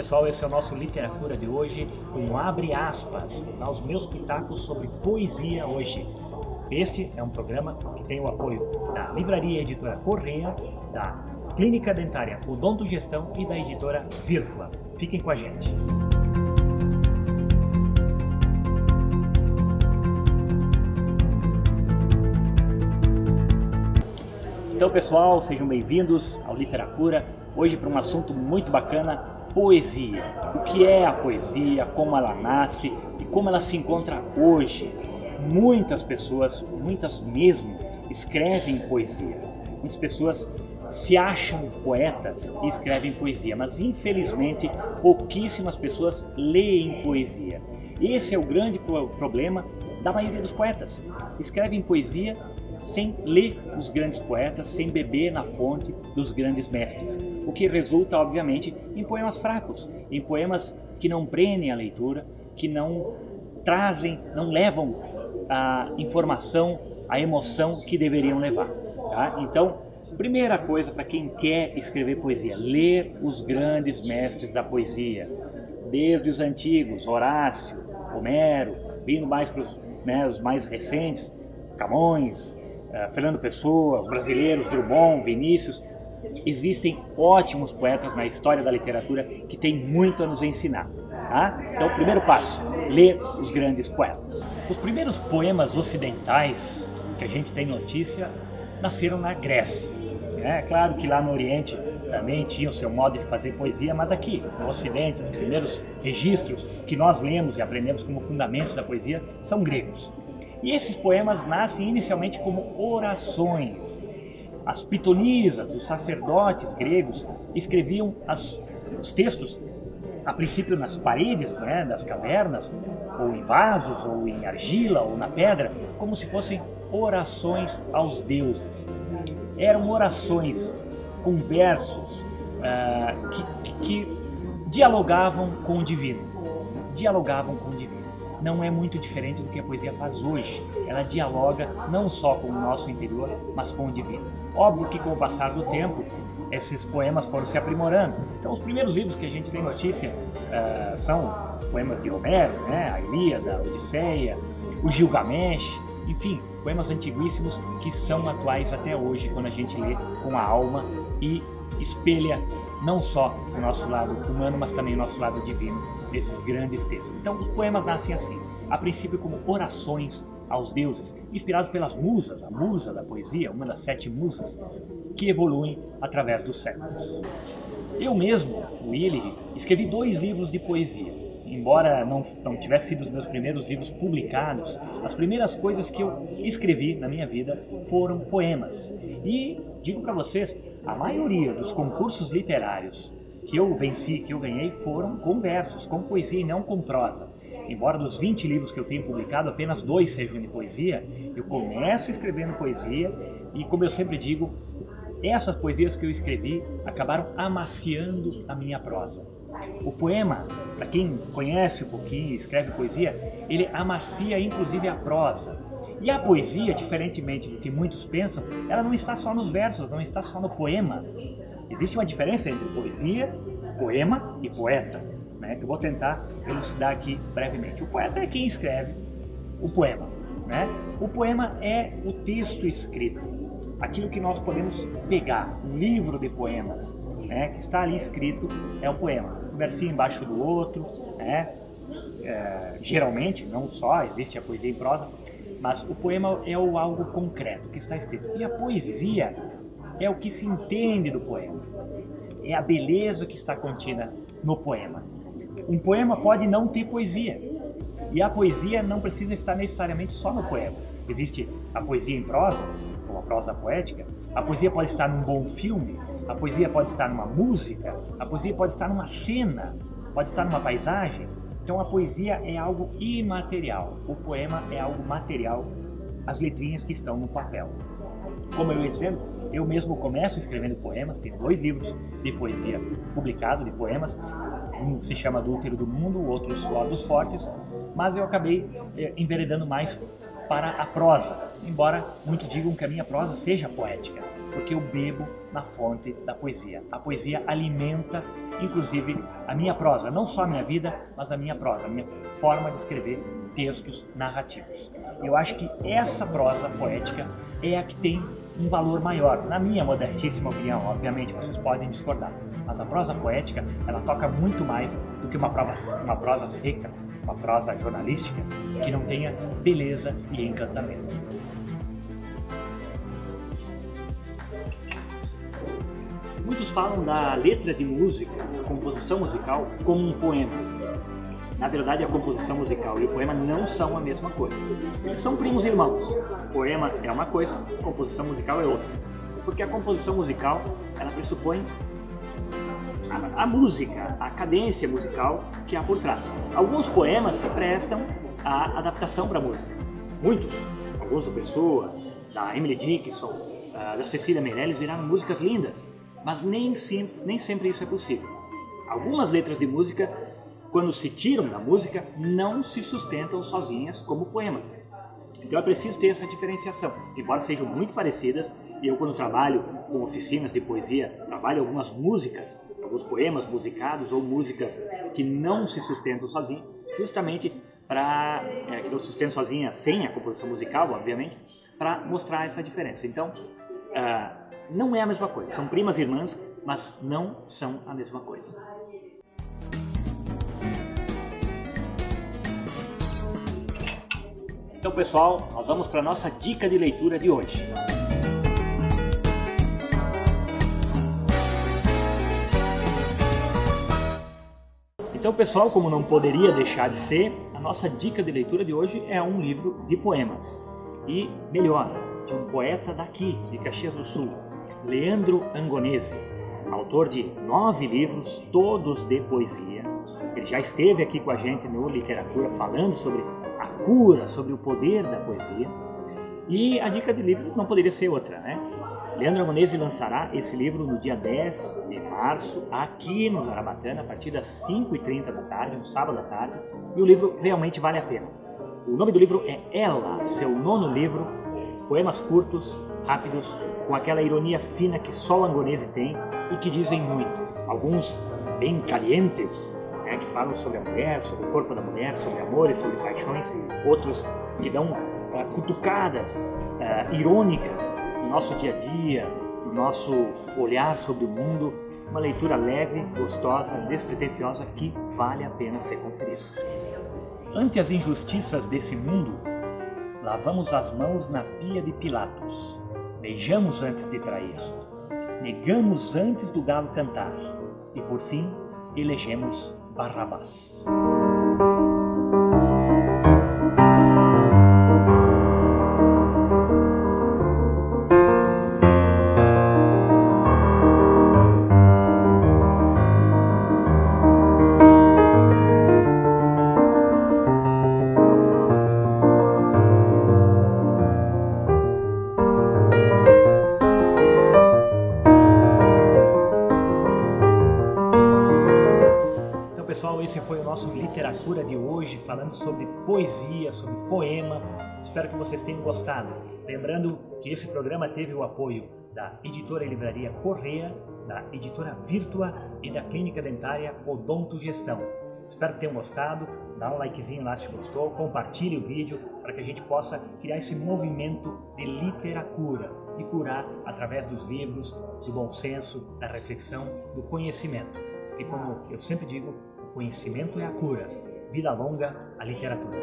pessoal, esse é o nosso Literatura de hoje, um abre aspas, vou dar os meus pitacos sobre poesia hoje. Este é um programa que tem o apoio da Livraria Editora Correia, da Clínica Dentária Odontogestão e da Editora Vírtula. Fiquem com a gente. Então pessoal, sejam bem-vindos ao Literatura, hoje para um assunto muito bacana, poesia. O que é a poesia, como ela nasce e como ela se encontra hoje. Muitas pessoas, muitas mesmo, escrevem poesia. Muitas pessoas se acham poetas e escrevem poesia, mas infelizmente pouquíssimas pessoas leem poesia. Esse é o grande problema da maioria dos poetas. Escrevem poesia sem ler os grandes poetas, sem beber na fonte dos grandes mestres, o que resulta, obviamente, em poemas fracos, em poemas que não prendem a leitura, que não trazem, não levam a informação, a emoção que deveriam levar. Tá? Então, primeira coisa para quem quer escrever poesia, ler os grandes mestres da poesia, desde os antigos, Horácio, Homero, vindo mais para os mais recentes, Camões, Fernando Pessoa, os brasileiros, Drummond, Vinícius. Existem ótimos poetas na história da literatura que têm muito a nos ensinar. Tá? Então, primeiro passo, ler os grandes poetas. Os primeiros poemas ocidentais que a gente tem notícia nasceram na Grécia. É claro que lá no Oriente também tinha o seu modo de fazer poesia, mas aqui no Ocidente, os primeiros registros que nós lemos e aprendemos como fundamentos da poesia são gregos. E esses poemas nascem inicialmente como orações. As pitonisas, os sacerdotes gregos, escreviam os textos, a princípio nas paredes das cavernas, ou em vasos, ou em argila, ou na pedra, como se fossem orações aos deuses. Eram orações com versos que dialogavam com o divino. Não é muito diferente do que a poesia faz hoje. Ela dialoga não só com o nosso interior, mas com o divino. Óbvio que com o passar do tempo, esses poemas foram se aprimorando. Então os primeiros livros que a gente tem notícia são os poemas de Homero, a Ilíada, a Odisseia, o Gilgamesh, enfim, poemas antiguíssimos que são atuais até hoje, quando a gente lê com a alma e espelha não só o nosso lado humano, mas também o nosso lado divino, desses grandes textos. Então os poemas nascem assim, a princípio como orações aos deuses, inspirados pelas musas, a musa da poesia, uma das 7 musas, que evoluem através dos séculos. Eu mesmo, Willy, escrevi 2 livros de poesia. Embora não tivesse sido os meus primeiros livros publicados, as primeiras coisas que eu escrevi na minha vida foram poemas. E digo para vocês, a maioria dos concursos literários que eu venci, que eu ganhei, foram com versos, com poesia e não com prosa. Embora dos 20 livros que eu tenho publicado, apenas 2 sejam de poesia, eu começo escrevendo poesia e, como eu sempre digo, essas poesias que eu escrevi acabaram amaciando a minha prosa. O poema, para quem conhece um pouquinho e escreve poesia, ele amacia inclusive a prosa. E a poesia, diferentemente do que muitos pensam, ela não está só nos versos, não está só no poema. Existe uma diferença entre poesia, poema e poeta, que eu vou tentar elucidar aqui brevemente. O poeta é quem escreve o poema. O poema é o texto escrito, aquilo que nós podemos pegar, um livro de poemas, que está ali escrito, é o poema. Um versinho embaixo do outro, geralmente, não só, existe a poesia em prosa, mas o poema é o algo concreto que está escrito. E a poesia é o que se entende do poema. É a beleza que está contida no poema. Um poema pode não ter poesia. E a poesia não precisa estar necessariamente só no poema. Existe a poesia em prosa, ou a prosa poética. A poesia pode estar num bom filme. A poesia pode estar numa música. A poesia pode estar numa cena. Pode estar numa paisagem. Então a poesia é algo imaterial. O poema é algo material. As letrinhas que estão no papel. Como eu ia dizendo, eu mesmo começo escrevendo poemas, tenho 2 livros de poesia publicados, de poemas, um se chama Do Útero do Mundo, o outro Suor dos Fortes, mas eu acabei enveredando mais para a prosa, embora muitos digam que a minha prosa seja poética. Porque eu bebo na fonte da poesia. A poesia alimenta, inclusive, a minha prosa, não só a minha vida, mas a minha prosa, a minha forma de escrever textos narrativos. Eu acho que essa prosa poética é a que tem um valor maior, na minha modestíssima opinião. Obviamente, vocês podem discordar, mas a prosa poética, ela toca muito mais do que uma prosa seca, uma prosa jornalística, que não tenha beleza e encantamento. Muitos falam da letra de música, a composição musical, como um poema. Na verdade, a composição musical e o poema não são a mesma coisa. Eles são primos irmãos. O poema é uma coisa, a composição musical é outra. Porque a composição musical, ela pressupõe a música, a cadência musical que há por trás. Alguns poemas se prestam à adaptação para a música. Muitos, alguns do Pessoa, da Emily Dickinson, da Cecília Meirelles, viraram músicas lindas. Mas nem sempre isso é possível. Algumas letras de música, quando se tiram da música, não se sustentam sozinhas como poema. Então é preciso ter essa diferenciação. Embora sejam muito parecidas, e eu quando trabalho com oficinas de poesia, trabalho algumas músicas, alguns poemas musicados ou músicas que não se sustentam sozinhas, justamente para que não se sustentam sozinhas, sem a composição musical, obviamente, para mostrar essa diferença. Então, não é a mesma coisa, são primas irmãs, mas não são a mesma coisa. Então, pessoal, nós vamos para a nossa dica de leitura de hoje. Então, pessoal, como não poderia deixar de ser, a nossa dica de leitura de hoje é um livro de poemas. E, melhor, de um poeta daqui, de Caxias do Sul, Leandro Angonese, autor de 9 livros, todos de poesia. Ele já esteve aqui com a gente no Literatura falando sobre a cura, sobre o poder da poesia. E a dica de livro não poderia ser outra, né? Leandro Angonese lançará esse livro no dia 10 de março, aqui no Zarabatana, a partir das 5h30 da tarde, um sábado à tarde. E o livro realmente vale a pena. O nome do livro é Ela, seu 9º livro, poemas curtos, rápidos, com aquela ironia fina que só o Angonese tem e que dizem muito. Alguns bem calientes, né, que falam sobre a mulher, sobre o corpo da mulher, sobre amores, sobre paixões. Outros que dão cutucadas irônicas no nosso dia a dia, no nosso olhar sobre o mundo. Uma leitura leve, gostosa, despretensiosa que vale a pena ser conferida. Ante as injustiças desse mundo, lavamos as mãos na pia de Pilatos. Beijamos antes de trair, negamos antes do galo cantar e, por fim, elegemos Barrabás. Pessoal, esse foi o nosso Literatura de hoje, falando sobre poesia, sobre poema. Espero que vocês tenham gostado. Lembrando que esse programa teve o apoio da Editora e Livraria Correia, da Editora Virtua e da Clínica Dentária Odonto Gestão. Espero que tenham gostado. Dá um likezinho lá se gostou, compartilhe o vídeo para que a gente possa criar esse movimento de literatura e curar através dos livros, do bom senso, da reflexão, do conhecimento. E como eu sempre digo, o conhecimento é a cura. Vida longa à literatura.